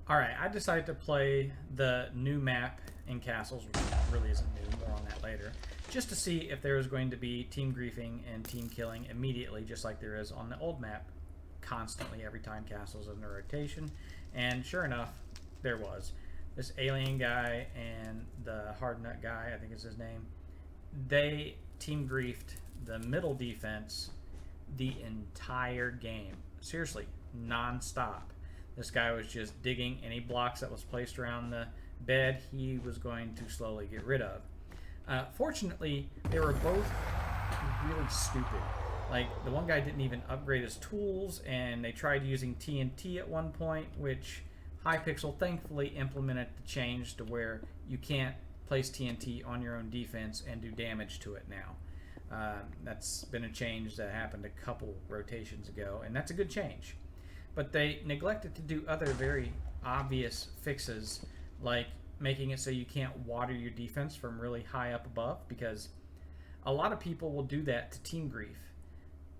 Alright, I decided to play the new map in Castles, which really isn't new, more on that later, just to see if there was going to be team griefing and team killing immediately, just like there is on the old map, constantly every time Castles is in a rotation. And sure enough, there was. This alien guy and the hard nut guy, I think is his name, they team griefed the middle defense the entire game. Seriously, non-stop. This guy was just digging any blocks that was placed around the bed he was going to slowly get rid of. Fortunately, they were both really stupid. Like, the one guy didn't even upgrade his tools, and they tried using TNT at one point, which Hypixel thankfully implemented the change to where you can't place TNT on your own defense and do damage to it now. That's been a change that happened a couple rotations ago, and that's a good change. But they neglected to do other very obvious fixes, like making it so you can't water your defense from really high up above, because a lot of people will do that to team grief.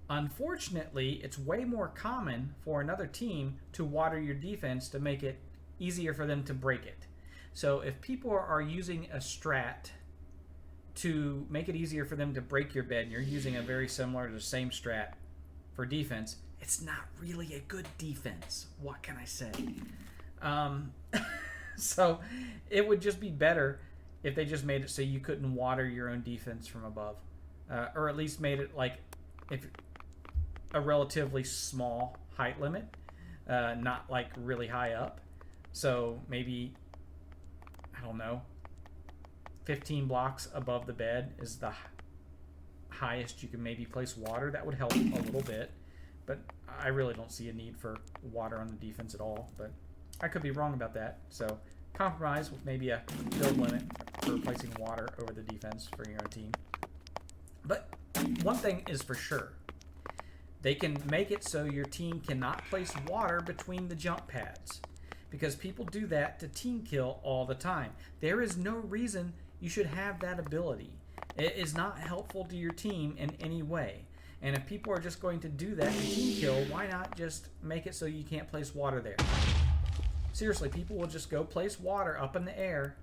Unfortunately, it's way more common for another team to water your defense to make it easier for them to break it. So if people are using a strat to make it easier for them to break your bed, and you're using a very similar to the same strat for defense, it's not really a good defense. What can I say? So it would just be better if they just made it so you couldn't water your own defense from above. Or at least made it like if a relatively small height limit, not like really high up. So maybe, I don't know, 15 blocks above the bed is the highest you can maybe place water. That would help a little bit. But I really don't see a need for water on the defense at all. But I could be wrong about that. So compromise with maybe a build limit for placing water over the defense for your own team. But one thing is for sure. They can make it so your team cannot place water between the jump pads, because people do that to team kill all the time. There is no reason you should have that ability. It is not helpful to your team in any way. And if people are just going to do that to team kill, why not just make it so you can't place water there? Seriously, people will just go place water up in the air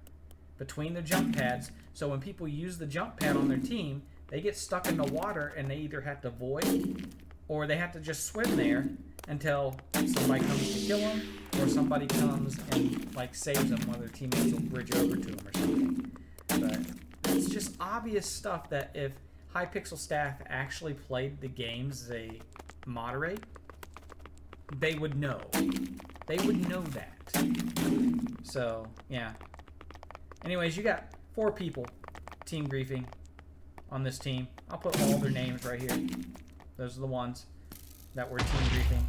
between the jump pads, so when people use the jump pad on their team, they get stuck in the water and they either have to void or they have to just swim there until somebody comes to kill them, or somebody comes and like saves them, while their teammates will bridge over to them or something. But it's just obvious stuff that if Hypixel staff actually played the games they moderate, they would know. They would know that. So, yeah. Anyways, you got 4 people team griefing on this team. I'll put all their names right here. Those are the ones that were team griefing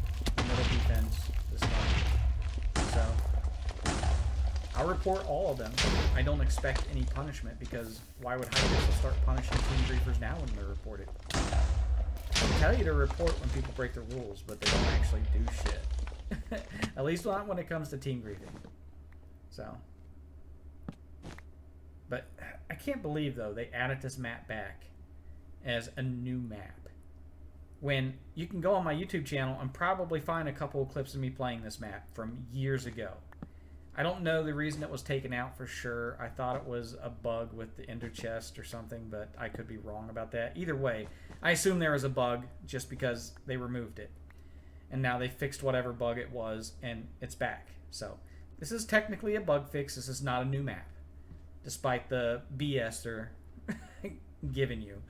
middle defense this time. So, I'll report all of them. I don't expect any punishment, because why would Hypixel start punishing team griefers now when they're reported? They tell you to report when people break the rules, but they don't actually do shit. At least not when it comes to team griefing. So. But I can't believe, though, they added this map back as a new map, when you can go on my YouTube channel and probably find a couple of clips of me playing this map from years ago. I don't know the reason it was taken out for sure. I thought it was a bug with the ender chest or something, but I could be wrong about that. Either way, I assume there was a bug just because they removed it. And now they fixed whatever bug it was, and it's back. So this is technically a bug fix. This is not a new map, despite the BS they're giving you.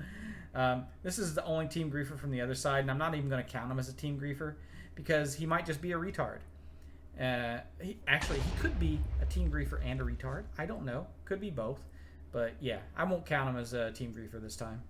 This is the only team griefer from the other side, and I'm not even going to count him as a team griefer, because he might just be a retard. He could be a team griefer and a retard. I don't know. Could be both. But yeah, I won't count him as a team griefer this time.